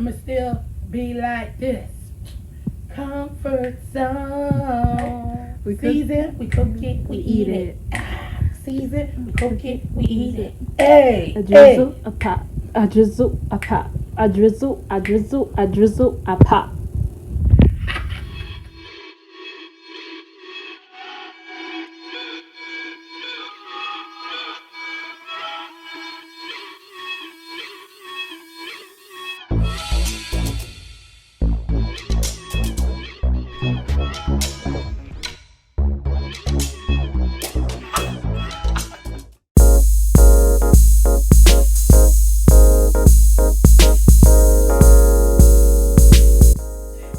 I'ma still be like this. Comfort zone. We season, we cook it, we eat it. Season, we cook it, we eat it. Hey, a drizzle, a pop, a drizzle, a pop, a drizzle, a drizzle, a drizzle, a pop.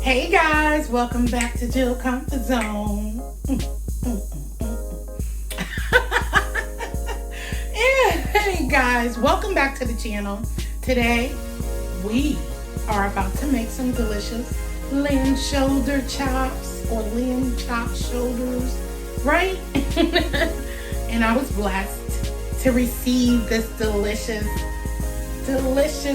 Hey guys, welcome back to Jill Comfort Zone. Hey guys, welcome back to the channel. Today we are about to make some delicious lamb shoulder chops or lamb chop shoulders, right? And I was blessed to receive this delicious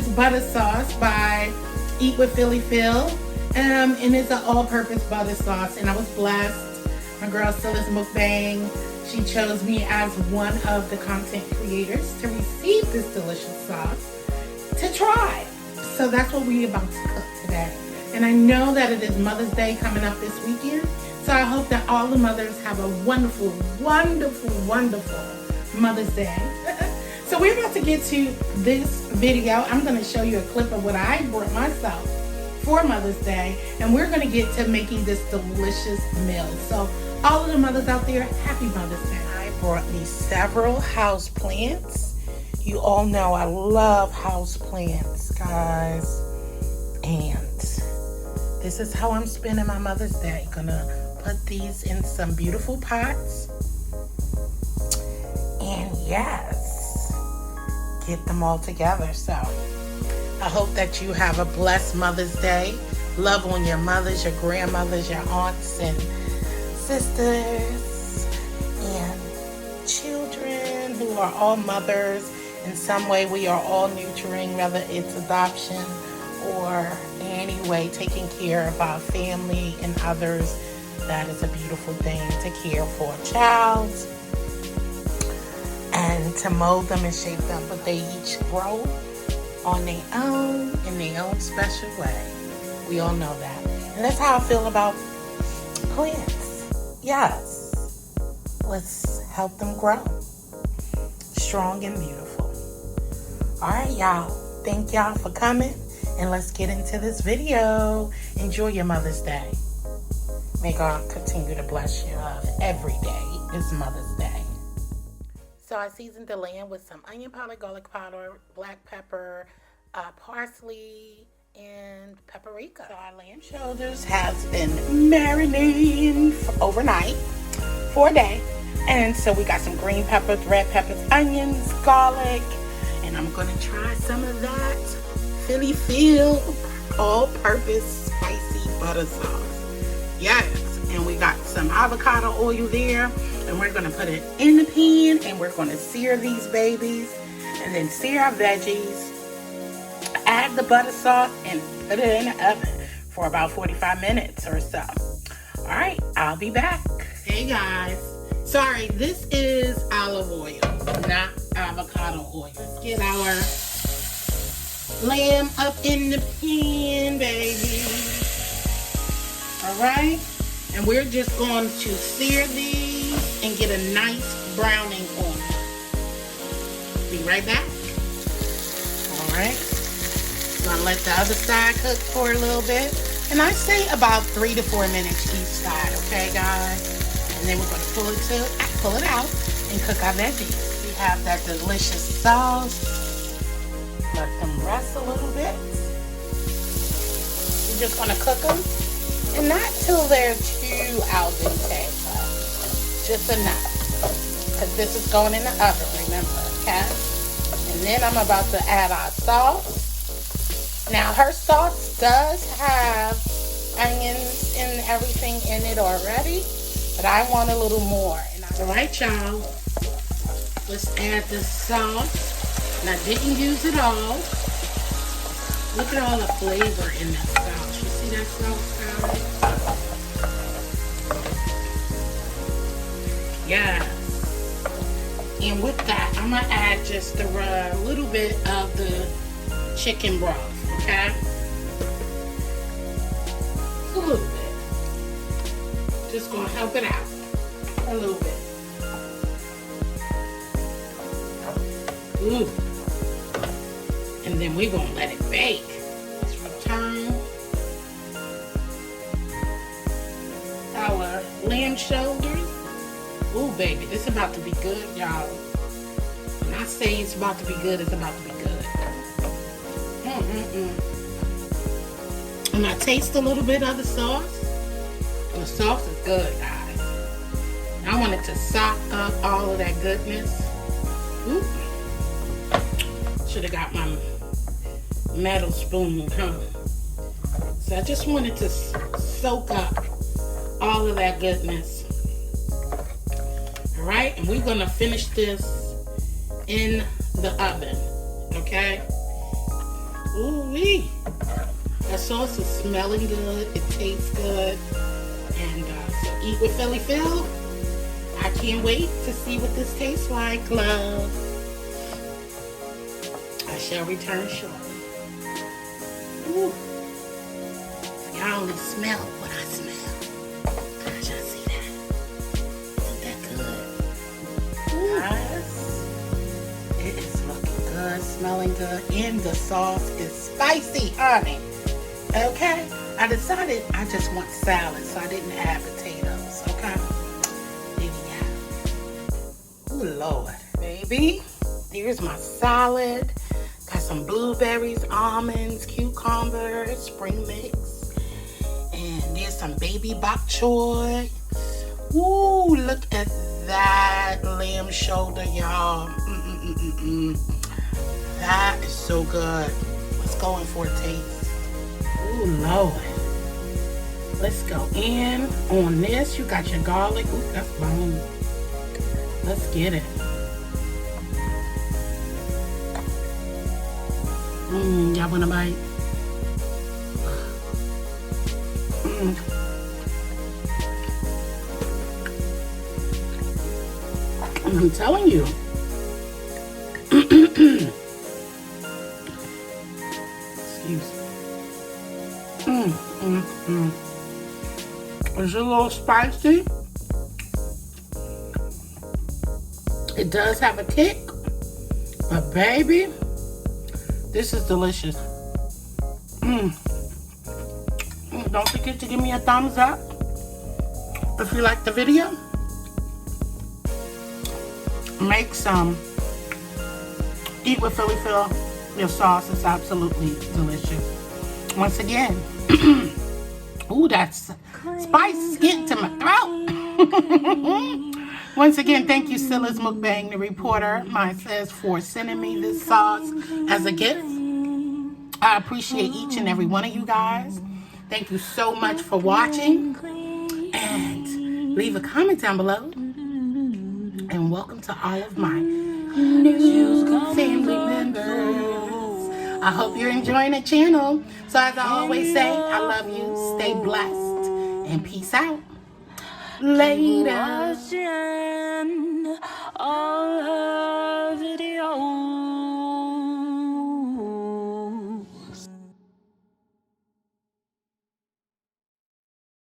butter sauce by Eat with Philly Phil. And it's an all-purpose butter sauce, and I was blessed. My girl Silas Mukbang, she chose me as one of the content creators to receive this delicious sauce to try. So that's what we're about to cook today. And I know that it is Mother's Day coming up this weekend, so I hope that all the mothers have a wonderful, wonderful, wonderful Mother's Day. So we're about to get to this video. I'm going to show you a clip of what I brought myself for Mother's Day, and we're going to get to making this delicious meal. So all of the mothers out there, happy Mother's Day. I brought me several house plants. You all know I love house plants, guys, and this is how I'm spending my Mother's Day. Gonna put these in some beautiful pots, and yes, get them all together. So I hope that you have a blessed Mother's Day. Love on your mothers, your grandmothers, your aunts and sisters, and children who are all mothers. In some way, we are all nurturing, whether it's adoption or any way taking care of our family and others. That is a beautiful thing, to care for a child and to mold them and shape them, but they each grow on their own, in their own special way. We all know that. And that's how I feel about plants. Yes. Let's help them grow strong and beautiful. Alright, y'all. Thank y'all for coming. And let's get into this video. Enjoy your Mother's Day. May God continue to bless you every day. It's Mother's Day. So I seasoned the lamb with some onion powder, garlic powder, black pepper, parsley, and paprika. So our lamb shoulders has been marinating overnight for a day. And so we got some green peppers, red peppers, onions, garlic, and I'm going to try some of that Philly Phil all-purpose spicy butter sauce. Yes, and we got some avocado oil there. And we're going to put it in the pan, and we're going to sear these babies, and then sear our veggies, add the butter sauce, and put it in the oven for about 45 minutes or so. All right, I'll be back. Hey guys, sorry, this is olive oil, not avocado oil. Let's get our lamb up in the pan, baby. All right, and we're just going to sear these and get a nice browning on it. Be right back. Alright. Gonna let the other side cook for a little bit. And I say about 3 to 4 minutes each side, okay guys? And then we're gonna pull it out and cook our veggies. We have that delicious sauce. Let them rest a little bit. We're just gonna cook them. And not till they're too al dente. Just enough, because this is going in the oven, remember, okay? And then I'm about to add our sauce. Now, her sauce does have onions and everything in it already, but I want a little more. All right, y'all, let's add the sauce. And I didn't use it all. Look at all the flavor in that sauce. You see that sauce, guys? Yes. And with that, I'm going to add just a little bit of the chicken broth, okay? A little bit. Just going to help it out. A little bit. Ooh. And then we're going to let it bake. Let's return our lamb shoulders. Ooh, baby, this is about to be good, y'all. When I say it's about to be good, it's about to be good. And I taste a little bit of the sauce. The sauce is good, guys. I want it to soak up all of that goodness. Ooh. Should have got my metal spoon, huh? So I just wanted to soak up all of that goodness. Alright, and we're going to finish this in the oven, okay? Ooh-wee. That sauce is smelling good. It tastes good. And so eat with Philly Phil. I can't wait to see what this tastes like, love. I shall return shortly. Ooh. Y'all only smell what I smell. Guys, y'all see that? Isn't that good? Guys, it is looking good, smelling good, and the sauce is spicy, honey. Okay? I decided I just want salad, so I didn't add potatoes, okay? There we go. Ooh, Lord. Baby, here's my salad. Got some blueberries, almonds, cucumber, spring mix. And there's some baby bok choy. Ooh, look at that lamb shoulder, y'all. That is so good. Let's go in for a taste. Ooh, Lord. Let's go in on this. You got your garlic. Ooh, that's bone. Let's get it. Y'all wanna bite? I'm telling you. Excuse me. It's a little spicy. It does have a kick, but baby, this is delicious. Don't forget to give me a thumbs up if you like the video. Make some. Eat with Philly Phil. Your sauce is absolutely delicious. Once again, ooh, that's spice getting to my throat. Once again, thank you, Silas Mukbang, the reporter. Mine says for sending me this sauce as a gift. I appreciate each and every one of you guys. Thank you so much for watching. And leave a comment down below. And welcome to all of my new family members. I hope you're enjoying the channel. So as I always say, I love you. Stay blessed. And peace out. Later. All her videos.